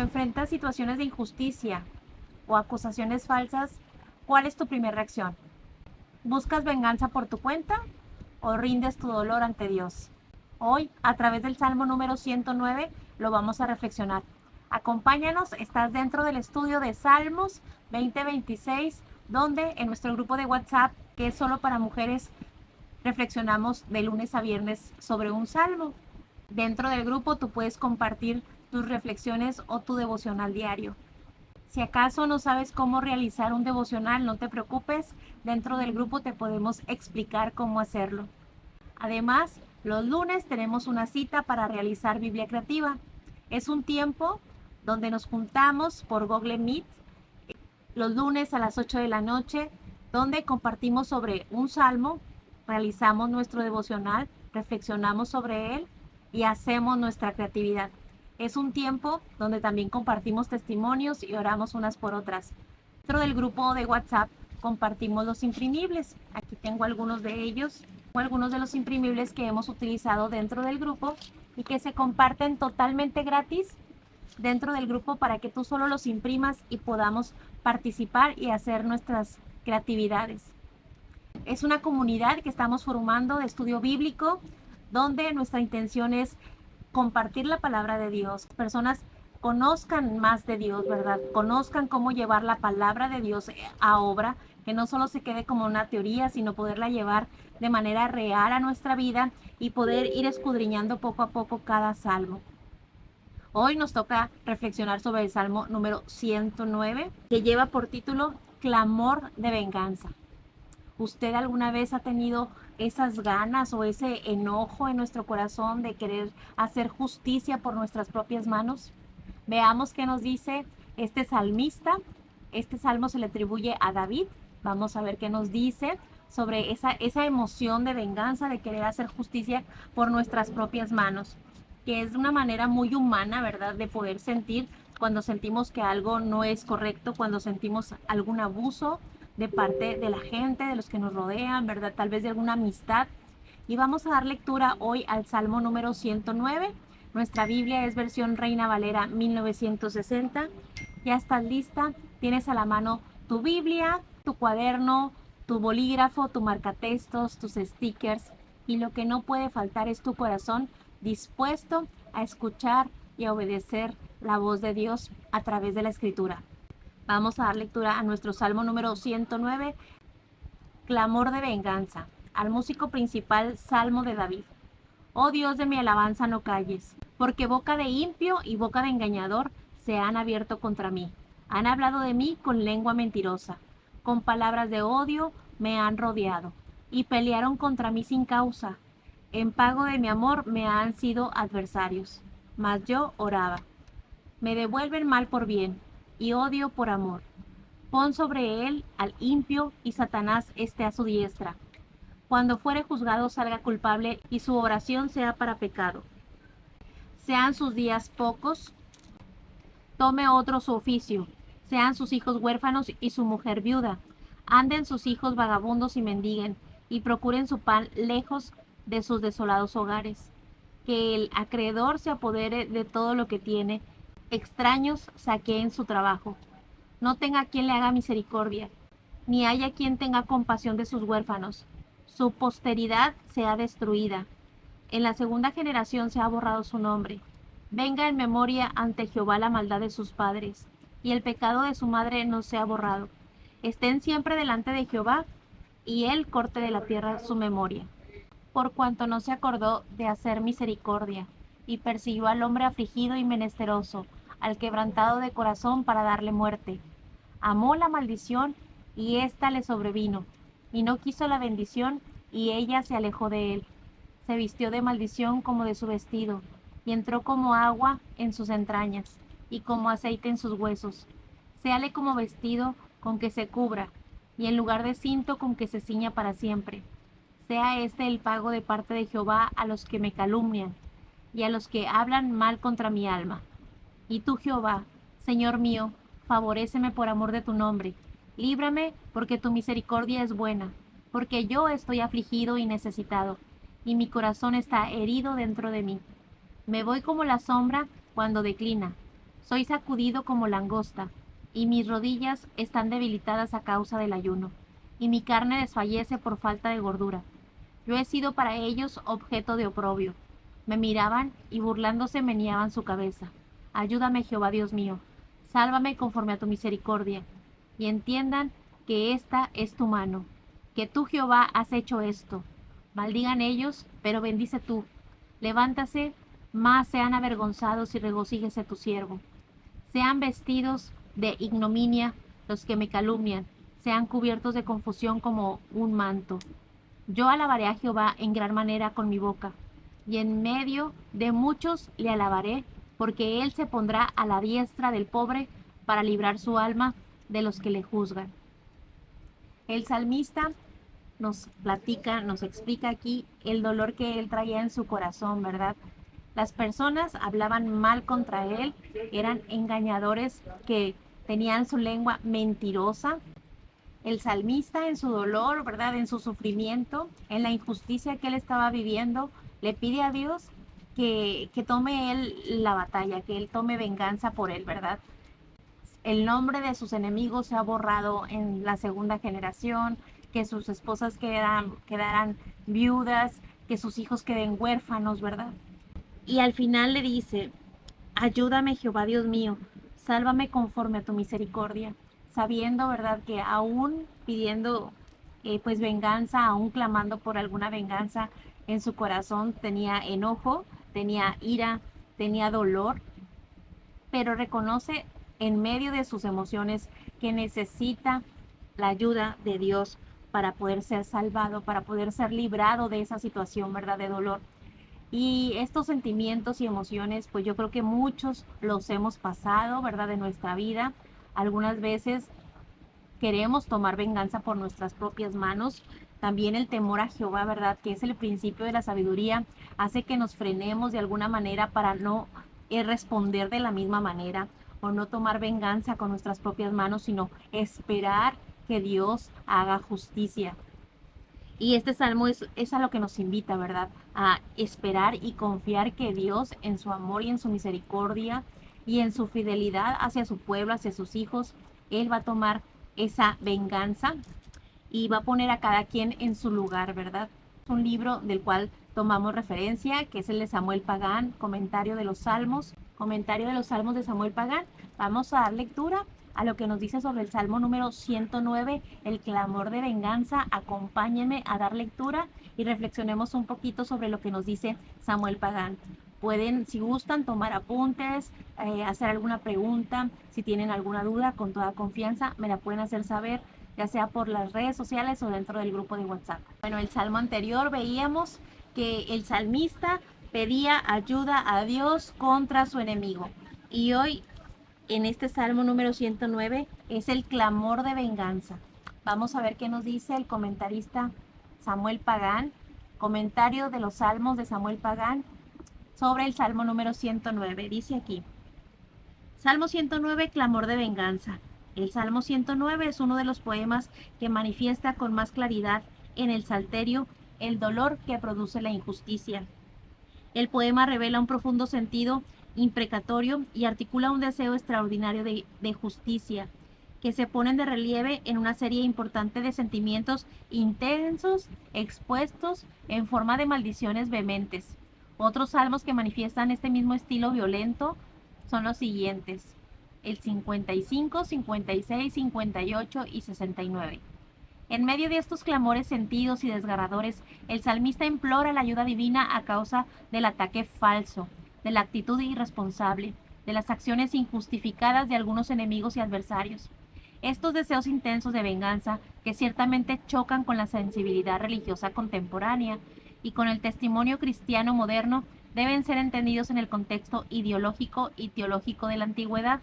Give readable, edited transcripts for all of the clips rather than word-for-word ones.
enfrentas situaciones de injusticia o acusaciones falsas, ¿cuál es tu primera reacción? ¿Buscas venganza por tu cuenta o rindes tu dolor ante Dios? Hoy, a través del Salmo número 109, lo vamos a reflexionar. Acompáñanos, estás dentro del estudio de Salmos 2026, donde en nuestro grupo de WhatsApp, que es solo para mujeres, reflexionamos de lunes a viernes sobre un salmo. Dentro del grupo tú puedes compartir tus reflexiones o tu devocional diario. Si acaso no sabes cómo realizar un devocional, no te preocupes, dentro del grupo te podemos explicar cómo hacerlo. Además, los lunes tenemos una cita para realizar Biblia Creativa. Es un tiempo donde nos juntamos por Google Meet los lunes a las 8 de la noche, donde compartimos sobre un salmo, realizamos nuestro devocional, reflexionamos sobre él y hacemos nuestra creatividad. Es un tiempo donde también compartimos testimonios y oramos unas por otras. Dentro del grupo de WhatsApp compartimos los imprimibles. Aquí tengo algunos de ellos, algunos de los imprimibles que hemos utilizado dentro del grupo y que se comparten totalmente gratis dentro del grupo para que tú solo los imprimas y podamos participar y hacer nuestras creatividades. Es una comunidad que estamos formando de estudio bíblico, donde nuestra intención es compartir la palabra de Dios. Personas conozcan más de Dios, ¿verdad? Conozcan cómo llevar la palabra de Dios a obra, que no solo se quede como una teoría, sino poderla llevar de manera real a nuestra vida y poder ir escudriñando poco a poco cada salmo. Hoy nos toca reflexionar sobre el Salmo número 109, que lleva por título Clamor de venganza. ¿Usted alguna vez ha tenido esas ganas o ese enojo en nuestro corazón de querer hacer justicia por nuestras propias manos? Veamos qué nos dice este salmista. Este salmo se le atribuye a David. Vamos a ver qué nos dice sobre esa emoción de venganza, de querer hacer justicia por nuestras propias manos, que es una manera muy humana, ¿verdad?, de poder sentir cuando sentimos que algo no es correcto, cuando sentimos algún abuso de parte de la gente, de los que nos rodean, ¿verdad?, tal vez de alguna amistad. Y vamos a dar lectura hoy al Salmo número 109. Nuestra Biblia es versión Reina Valera 1960. Ya estás lista, tienes a la mano tu Biblia, tu cuaderno, tu bolígrafo, tu marcatextos, tus stickers, y lo que no puede faltar es tu corazón dispuesto a escuchar y a obedecer la voz de Dios a través de la Escritura. Vamos a dar lectura a nuestro Salmo número 109, Clamor de venganza, al músico principal, Salmo de David. Oh Dios de mi alabanza, no calles, porque boca de impío y boca de engañador se han abierto contra mí. Han hablado de mí con lengua mentirosa, con palabras de odio me han rodeado, y pelearon contra mí sin causa. En pago de mi amor me han sido adversarios, mas yo oraba. Me devuelven mal por bien, y odio por amor. Pon sobre él al impío, y Satanás esté a su diestra. Cuando fuere juzgado salga culpable, y su oración sea para pecado. Sean sus días pocos, tome otro su oficio. Sean sus hijos huérfanos y su mujer viuda. Anden sus hijos vagabundos y mendiguen, y procuren su pan lejos de sus desolados hogares. Que el acreedor se apodere de todo lo que tiene, extraños saqueen su trabajo. No tenga quien le haga misericordia, ni haya quien tenga compasión de sus huérfanos. Su posteridad sea destruida. En la segunda generación se ha borrado su nombre. Venga en memoria ante Jehová la maldad de sus padres, y el pecado de su madre no sea borrado. Estén siempre delante de Jehová, y él corte de la tierra su memoria. Por cuanto no se acordó de hacer misericordia, y persiguió al hombre afligido y menesteroso, al quebrantado de corazón para darle muerte. Amó la maldición, y ésta le sobrevino, y no quiso la bendición, y ella se alejó de él. Se vistió de maldición como de su vestido, y entró como agua en sus entrañas, y como aceite en sus huesos. Séale como vestido con que se cubra, y en lugar de cinto con que se ciña para siempre. Sea este el pago de parte de Jehová a los que me calumnian, y a los que hablan mal contra mi alma. Y tú, Jehová, Señor mío, favoréceme por amor de tu nombre. Líbrame, porque tu misericordia es buena, porque yo estoy afligido y necesitado, y mi corazón está herido dentro de mí. Me voy como la sombra cuando declina. Soy sacudido como langosta, y mis rodillas están debilitadas a causa del ayuno, y mi carne desfallece por falta de gordura. Yo he sido para ellos objeto de oprobio. Me miraban y burlándose meneaban su cabeza. Ayúdame, Jehová Dios mío, sálvame conforme a tu misericordia, y entiendan que esta es tu mano, que tú, Jehová, has hecho esto. Maldigan ellos, pero bendice tú. Levántase, más sean avergonzados y regocíjese tu siervo. Sean vestidos de ignominia los que me calumnian, sean cubiertos de confusión como un manto. Yo alabaré a Jehová en gran manera con mi boca, y en medio de muchos le alabaré, porque él se pondrá a la diestra del pobre para librar su alma de los que le juzgan. El salmista nos platica, nos explica aquí el dolor que él traía en su corazón, ¿verdad? Las personas hablaban mal contra él, eran engañadores que tenían su lengua mentirosa. El salmista en su dolor, ¿verdad? En su sufrimiento, en la injusticia que él estaba viviendo, le pide a Dios que tome él la batalla, que él tome venganza por él, ¿verdad? El nombre de sus enemigos se ha borrado en la segunda generación, que sus esposas quedaran viudas, que sus hijos queden huérfanos, ¿verdad? Y al final le dice, ayúdame, Jehová Dios mío, sálvame conforme a tu misericordia, sabiendo, ¿verdad?, que aún pidiendo pues venganza, aún clamando por alguna venganza, en su corazón tenía enojo, tenía ira, tenía dolor, pero reconoce en medio de sus emociones que necesita la ayuda de Dios para poder ser salvado, para poder ser librado de esa situación, ¿verdad?, de dolor. Y estos sentimientos y emociones, pues yo creo que muchos los hemos pasado, ¿verdad?, de nuestra vida. Algunas veces queremos tomar venganza por nuestras propias manos. También el temor a Jehová, ¿verdad?, que es el principio de la sabiduría, hace que nos frenemos de alguna manera para no responder de la misma manera o no tomar venganza con nuestras propias manos, sino esperar que Dios haga justicia. Y este salmo es a lo que nos invita, ¿verdad? A esperar y confiar que Dios en su amor y en su misericordia y en su fidelidad hacia su pueblo, hacia sus hijos, Él va a tomar esa venganza y va a poner a cada quien en su lugar, ¿verdad? Es un libro del cual tomamos referencia, que es el de Samuel Pagán, comentario de los Salmos de Samuel Pagán. Vamos a dar lectura a lo que nos dice sobre el Salmo número 109, el clamor de venganza. Acompáñenme a dar lectura y reflexionemos un poquito sobre lo que nos dice Samuel Pagán. Pueden, si gustan, tomar apuntes, hacer alguna pregunta, si tienen alguna duda, con toda confianza me la pueden hacer saber, ya sea por las redes sociales o dentro del grupo de WhatsApp. Bueno, el salmo anterior veíamos que el salmista pedía ayuda a Dios contra su enemigo. Y hoy, en este salmo número 109, es el clamor de venganza. Vamos a ver qué nos dice el comentarista Samuel Pagán, comentario de los salmos de Samuel Pagán sobre el salmo número 109. Dice aquí, Salmo 109, clamor de venganza. El Salmo 109 es uno de los poemas que manifiesta con más claridad en el Salterio el dolor que produce la injusticia. El poema revela un profundo sentido imprecatorio y articula un deseo extraordinario de justicia, que se ponen de relieve en una serie importante de sentimientos intensos expuestos en forma de maldiciones vehementes. Otros salmos que manifiestan este mismo estilo violento son los siguientes: el 55, 56, 58 y 69. En medio de estos clamores sentidos y desgarradores, el salmista implora la ayuda divina a causa del ataque falso, de la actitud irresponsable, de las acciones injustificadas de algunos enemigos y adversarios. Estos deseos intensos de venganza, que ciertamente chocan con la sensibilidad religiosa contemporánea y con el testimonio cristiano moderno, deben ser entendidos en el contexto ideológico y teológico de la antigüedad,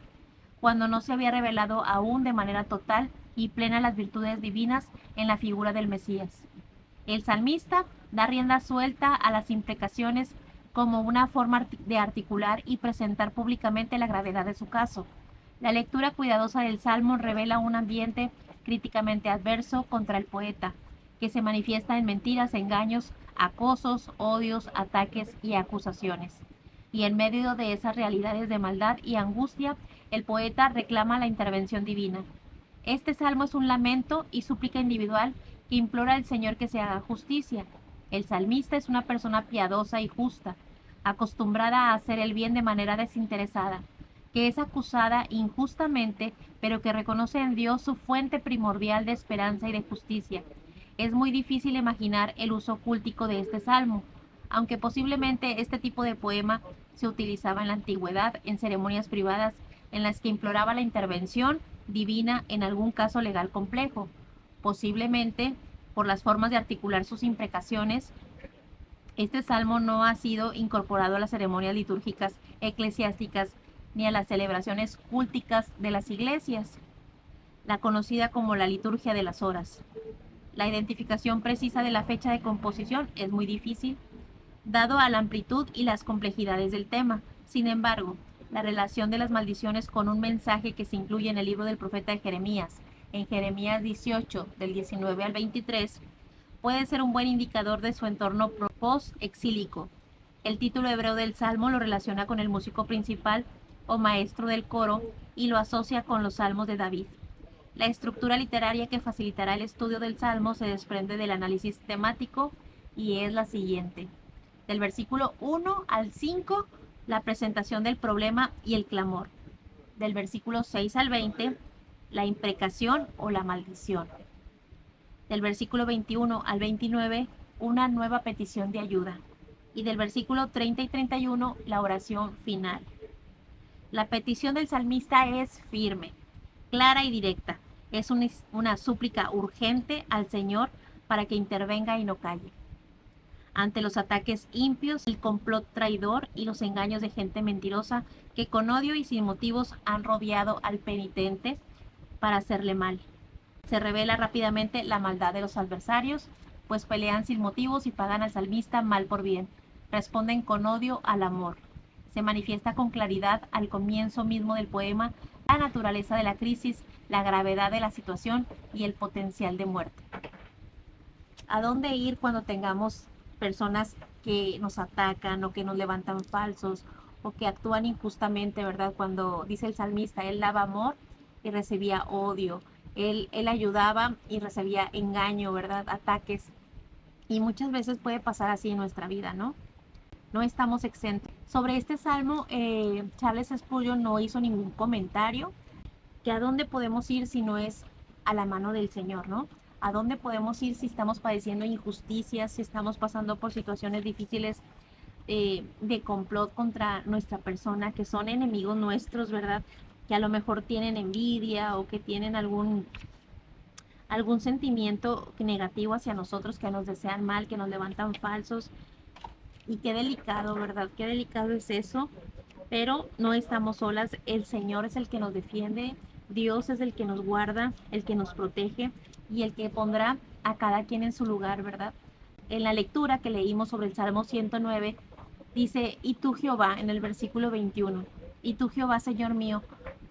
cuando no se había revelado aún de manera total y plena las virtudes divinas en la figura del Mesías. El salmista da rienda suelta a las imprecaciones como una forma de articular y presentar públicamente la gravedad de su caso. La lectura cuidadosa del Salmo revela un ambiente críticamente adverso contra el poeta, que se manifiesta en mentiras, engaños, acosos, odios, ataques y acusaciones. Y en medio de esas realidades de maldad y angustia, el poeta reclama la intervención divina. Este salmo es un lamento y súplica individual que implora al Señor que se haga justicia. El salmista es una persona piadosa y justa, acostumbrada a hacer el bien de manera desinteresada, que es acusada injustamente, pero que reconoce en Dios su fuente primordial de esperanza y de justicia. Es muy difícil imaginar el uso cultico de este salmo, aunque posiblemente este tipo de poema se utilizaba en la antigüedad en ceremonias privadas en las que imploraba la intervención divina en algún caso legal complejo. Posiblemente, por las formas de articular sus imprecaciones, este salmo no ha sido incorporado a las ceremonias litúrgicas eclesiásticas ni a las celebraciones culticas de las iglesias, la conocida como la liturgia de las horas. La identificación precisa de la fecha de composición es muy difícil, dado a la amplitud y las complejidades del tema. Sin embargo, la relación de las maldiciones con un mensaje que se incluye en el libro del profeta de Jeremías, en Jeremías 18, del 19 al 23, puede ser un buen indicador de su entorno post-exílico. El título hebreo del salmo lo relaciona con el músico principal o maestro del coro y lo asocia con los salmos de David. La estructura literaria que facilitará el estudio del salmo se desprende del análisis temático y es la siguiente. Del versículo 1 al 5, la presentación del problema y el clamor. Del versículo 6 al 20, la imprecación o la maldición. Del versículo 21 al 29, una nueva petición de ayuda. Y del versículo 30 y 31, la oración final. La petición del salmista es firme, clara y directa. Es una súplica urgente al Señor para que intervenga y no calle. Ante los ataques impios, el complot traidor y los engaños de gente mentirosa que con odio y sin motivos han rodeado al penitente para hacerle mal. Se revela rápidamente la maldad de los adversarios, pues pelean sin motivos y pagan al salmista mal por bien. Responden con odio al amor. Se manifiesta con claridad al comienzo mismo del poema la naturaleza de la crisis, la gravedad de la situación y el potencial de muerte. ¿A dónde ir cuando tengamos personas que nos atacan o que nos levantan falsos o que actúan injustamente, ¿verdad? Cuando dice el salmista, él daba amor y recibía odio, él ayudaba y recibía engaño, ¿verdad? Ataques. Y muchas veces puede pasar así en nuestra vida, ¿no? No estamos exentos. Sobre este salmo, Charles Spurgeon no hizo ningún comentario, que a dónde podemos ir si no es a la mano del Señor, ¿no? ¿A dónde podemos ir si estamos padeciendo injusticias, si estamos pasando por situaciones difíciles de complot contra nuestra persona, que son enemigos nuestros, ¿verdad? Que a lo mejor tienen envidia o que tienen algún sentimiento negativo hacia nosotros, que nos desean mal, que nos levantan falsos. Y qué delicado, ¿verdad? Qué delicado es eso. Pero no estamos solas, el Señor es el que nos defiende, Dios es el que nos guarda, el que nos protege y el que pondrá a cada quien en su lugar, ¿verdad? En la lectura que leímos sobre el Salmo 109, dice, y tú Jehová, en el versículo 21, y tú Jehová, Señor mío,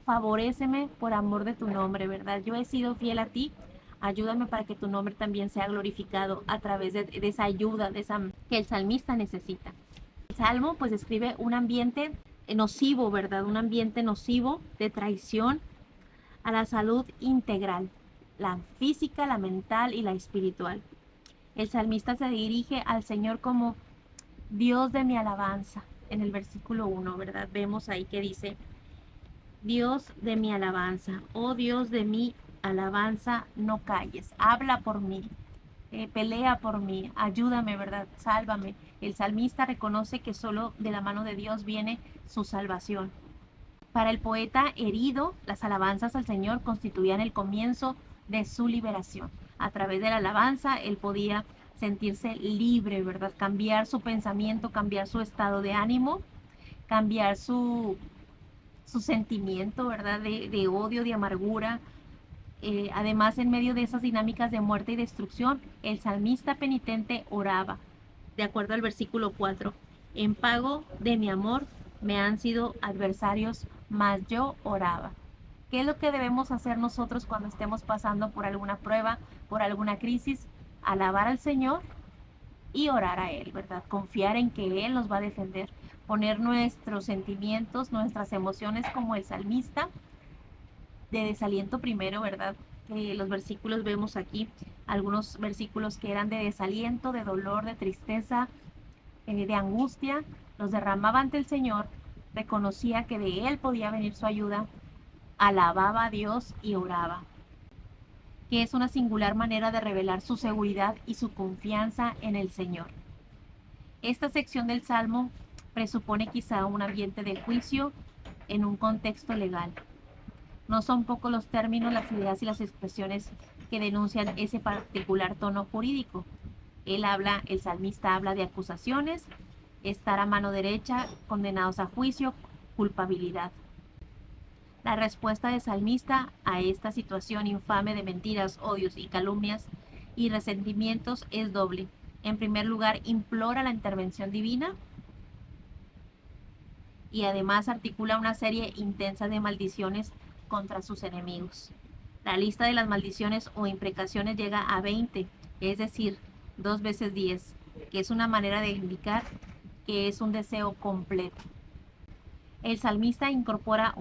favoréceme por amor de tu nombre, ¿verdad? Yo he sido fiel a ti, ayúdame para que tu nombre también sea glorificado a través de esa ayuda, de esa que el salmista necesita. El Salmo pues describe un ambiente nocivo, ¿verdad? Un ambiente nocivo de traición a la salud integral, la física, la mental y la espiritual. El salmista se dirige al Señor como Dios de mi alabanza. En el versículo 1, ¿verdad? Vemos ahí que dice, Dios de mi alabanza, oh Dios de mi alabanza, no calles, habla por mí, pelea por mí, ayúdame, ¿verdad? Sálvame. El salmista reconoce que solo de la mano de Dios viene su salvación. Para el poeta herido, las alabanzas al Señor constituían el comienzo de su liberación. A través de la alabanza, él podía sentirse libre, ¿verdad? Cambiar su pensamiento, cambiar su estado de ánimo, cambiar su sentimiento, ¿verdad? De odio, de amargura. Además, en medio de esas dinámicas de muerte y destrucción, el salmista penitente oraba, de acuerdo al versículo 4, en pago de mi amor me han sido adversarios, mas yo oraba. ¿Qué es lo que debemos hacer nosotros cuando estemos pasando por alguna prueba, por alguna crisis? Alabar al Señor y orar a Él, ¿verdad? Confiar en que Él nos va a defender, poner nuestros sentimientos, nuestras emociones como el salmista, de desaliento primero, ¿verdad? Los versículos vemos aquí, algunos versículos que eran de desaliento, de dolor, de tristeza, de angustia, los derramaba ante el Señor, reconocía que de Él podía venir su ayuda, alababa a Dios y oraba, que es una singular manera de revelar su seguridad y su confianza en el Señor. Esta sección del Salmo presupone quizá un ambiente de juicio en un contexto legal. No son pocos los términos, las ideas y las expresiones que denuncian ese particular tono jurídico. El salmista habla de acusaciones, estar a mano derecha, condenados a juicio, culpabilidad. La respuesta del salmista a esta situación infame de mentiras, odios y calumnias y resentimientos es doble. En primer lugar, implora la intervención divina y además articula una serie intensa de maldiciones contra sus enemigos. La lista de las maldiciones o imprecaciones llega a 20, es decir, 2 veces 10, que es una manera de indicar que es un deseo completo. El salmista incorpora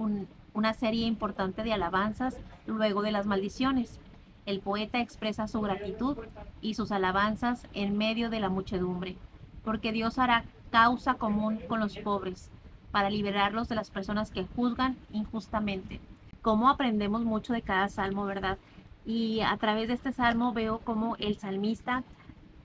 una serie importante de alabanzas luego de las maldiciones. El poeta expresa su gratitud y sus alabanzas en medio de la muchedumbre, porque Dios hará causa común con los pobres, para liberarlos de las personas que juzgan injustamente. Cómo aprendemos mucho de cada salmo, ¿verdad? Y a través de este salmo veo cómo el salmista,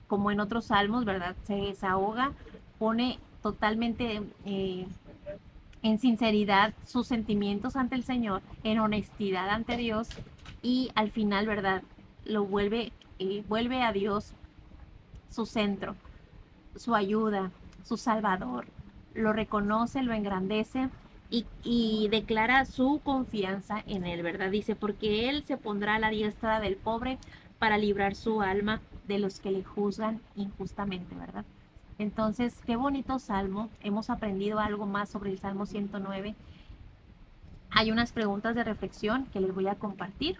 como en otros salmos, ¿verdad? Se desahoga, pone totalmente en sinceridad sus sentimientos ante el Señor, en honestidad ante Dios y al final, ¿verdad? Vuelve a Dios su centro, su ayuda, su salvador. Lo reconoce, lo engrandece y declara su confianza en Él, ¿verdad? Dice, porque Él se pondrá a la diestra del pobre para librar su alma de los que le juzgan injustamente, ¿verdad? Entonces, qué bonito salmo. Hemos aprendido algo más sobre el Salmo 109. Hay unas preguntas de reflexión que les voy a compartir.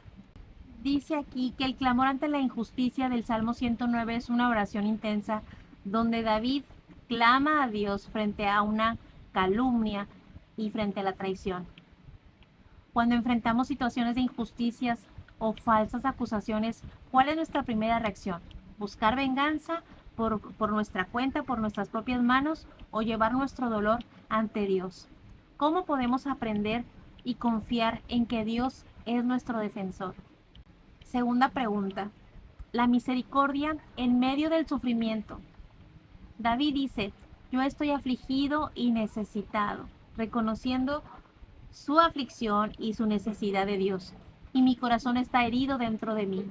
Dice aquí que el clamor ante la injusticia del Salmo 109 es una oración intensa donde David clama a Dios frente a una calumnia y frente a la traición. Cuando enfrentamos situaciones de injusticias o falsas acusaciones, ¿cuál es nuestra primera reacción? ¿Buscar venganza por nuestra cuenta, por nuestras propias manos o llevar nuestro dolor ante Dios? ¿Cómo podemos aprender y confiar en que Dios es nuestro defensor? Segunda pregunta, la misericordia en medio del sufrimiento. David dice, yo estoy afligido y necesitado, reconociendo su aflicción y su necesidad de Dios, y mi corazón está herido dentro de mí.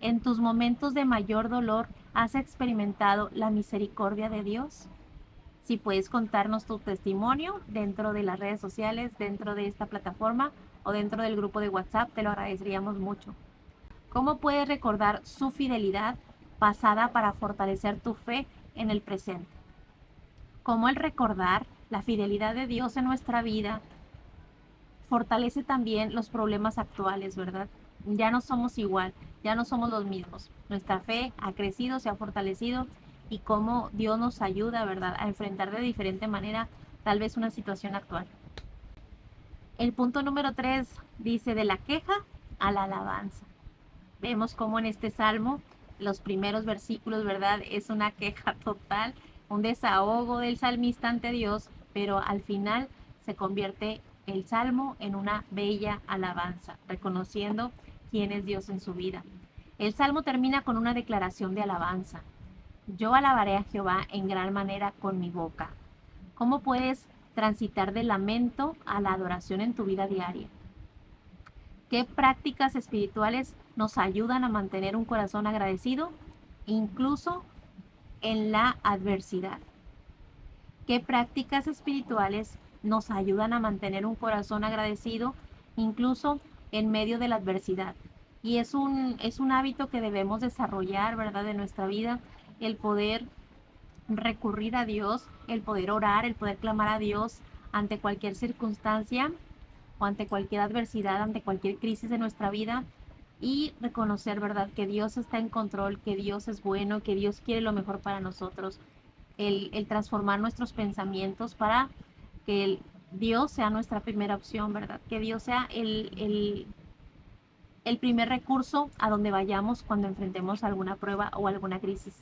En tus momentos de mayor dolor, ¿has experimentado la misericordia de Dios? Si puedes contarnos tu testimonio dentro de las redes sociales, dentro de esta plataforma o dentro del grupo de WhatsApp, te lo agradeceríamos mucho. ¿Cómo puedes recordar su fidelidad pasada para fortalecer tu fe en el presente? ¿Cómo el recordar la fidelidad de Dios en nuestra vida fortalece también los problemas actuales, ¿verdad? Ya no somos igual, ya no somos los mismos. Nuestra fe ha crecido, se ha fortalecido y cómo Dios nos ayuda, ¿verdad?, a enfrentar de diferente manera tal vez una situación actual. El punto número 3 dice de la queja a la alabanza. Vemos cómo en este salmo, los primeros versículos, ¿verdad?, es una queja total, un desahogo del salmista ante Dios, pero al final se convierte el salmo en una bella alabanza, reconociendo quién es Dios en su vida. El salmo termina con una declaración de alabanza. Yo alabaré a Jehová en gran manera con mi boca. ¿Cómo puedes transitar del lamento a la adoración en tu vida diaria? ¿Qué prácticas espirituales nos ayudan a mantener un corazón agradecido, incluso en la adversidad? ¿Qué prácticas espirituales nos ayudan a mantener un corazón agradecido, incluso en medio de la adversidad? Y es un hábito que debemos desarrollar, ¿verdad?, en nuestra vida, el poder recurrir a Dios, el poder orar, el poder clamar a Dios ante cualquier circunstancia o ante cualquier adversidad, ante cualquier crisis de nuestra vida y reconocer, ¿verdad?, que Dios está en control, que Dios es bueno, que Dios quiere lo mejor para nosotros. el transformar nuestros pensamientos para que Dios sea nuestra primera opción, ¿verdad? Que Dios sea el primer recurso a donde vayamos cuando enfrentemos alguna prueba o alguna crisis.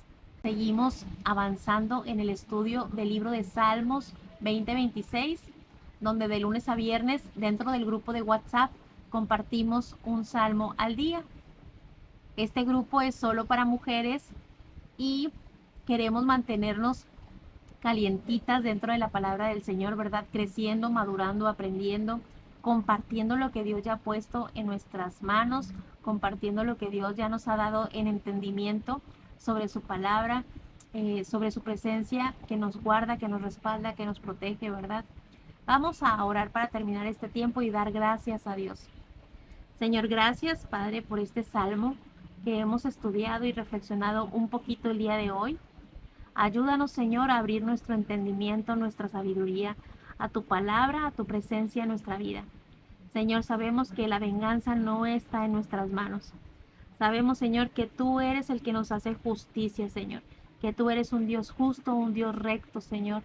Seguimos avanzando en el estudio del libro de Salmos 2026, donde de lunes a viernes dentro del grupo de WhatsApp compartimos un salmo al día. Este grupo es solo para mujeres y queremos mantenernos calientitas dentro de la palabra del Señor, ¿verdad? Creciendo, madurando, aprendiendo, compartiendo lo que Dios ya ha puesto en nuestras manos, compartiendo lo que Dios ya nos ha dado en entendimiento sobre su palabra, sobre su presencia que nos guarda, que nos respalda, que nos protege, ¿verdad? Vamos a orar para terminar este tiempo y dar gracias a Dios. Señor, gracias, Padre, por este salmo que hemos estudiado y reflexionado un poquito el día de hoy. Ayúdanos, Señor, a abrir nuestro entendimiento, nuestra sabiduría, a tu palabra, a tu presencia en nuestra vida. Señor, sabemos que la venganza no está en nuestras manos. Sabemos, Señor, que tú eres el que nos hace justicia, Señor. Que tú eres un Dios justo, un Dios recto, Señor.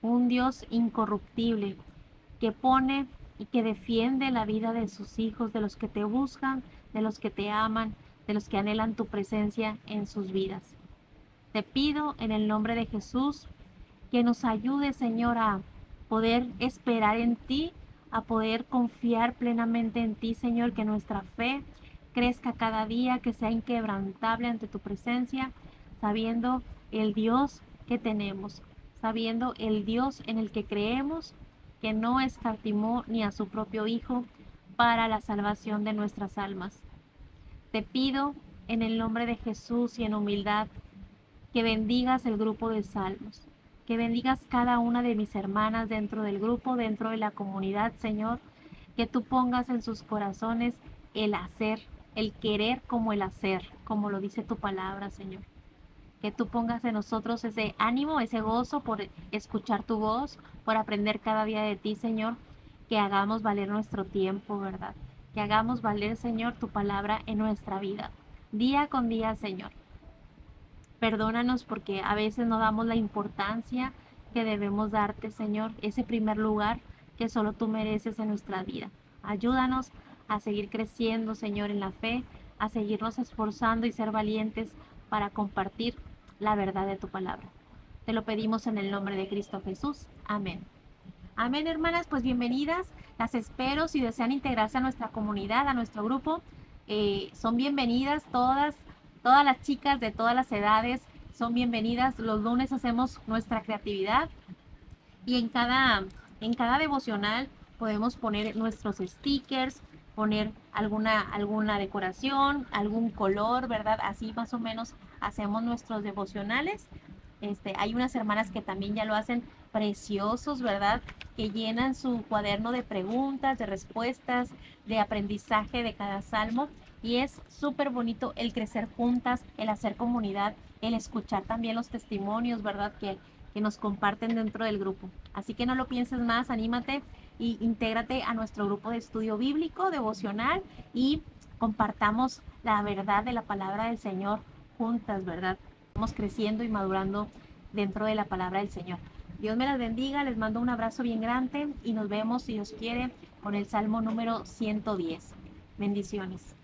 Un Dios incorruptible, que pone y que defiende la vida de sus hijos, de los que te buscan, de los que te aman, de los que anhelan tu presencia en sus vidas. Te pido en el nombre de Jesús que nos ayude, Señor, a poder esperar en ti, a poder confiar plenamente en ti, Señor, que nuestra fe crezca cada día, que sea inquebrantable ante tu presencia, sabiendo el Dios que tenemos, sabiendo el Dios en el que creemos, que no escatimó ni a su propio Hijo para la salvación de nuestras almas. Te pido en el nombre de Jesús y en humildad que bendigas el grupo de salmos, que bendigas cada una de mis hermanas dentro del grupo, dentro de la comunidad, Señor, que tú pongas en sus corazones el hacer, el querer como el hacer, como lo dice tu palabra, Señor. Que tú pongas en nosotros ese ánimo, ese gozo por escuchar tu voz, por aprender cada día de ti, Señor, que hagamos valer nuestro tiempo, ¿verdad? Que hagamos valer, Señor, tu palabra en nuestra vida, día con día, Señor. Perdónanos porque a veces no damos la importancia que debemos darte, Señor, ese primer lugar que solo tú mereces en nuestra vida. Ayúdanos a seguir creciendo, Señor, en la fe, a seguirnos esforzando y ser valientes para compartir la verdad de tu palabra. Te lo pedimos en el nombre de Cristo Jesús. Amén. Amén, hermanas, pues bienvenidas. Las espero si desean integrarse a nuestra comunidad, a nuestro grupo. Son bienvenidas todas las chicas de todas las edades son bienvenidas. Los lunes hacemos nuestra creatividad y en cada devocional podemos poner nuestros stickers, poner alguna decoración, algún color, ¿verdad? Así más o menos hacemos nuestros devocionales. Hay unas hermanas que también ya lo hacen preciosos, ¿verdad? Que llenan su cuaderno de preguntas, de respuestas, de aprendizaje de cada salmo. Y es súper bonito el crecer juntas, el hacer comunidad, el escuchar también los testimonios, ¿verdad? Que nos comparten dentro del grupo. Así que no lo pienses más, anímate y intégrate a nuestro grupo de estudio bíblico, devocional y compartamos la verdad de la palabra del Señor juntas, ¿verdad? Estamos creciendo y madurando dentro de la palabra del Señor. Dios me las bendiga, les mando un abrazo bien grande y nos vemos, si Dios quiere, con el Salmo número 110. Bendiciones.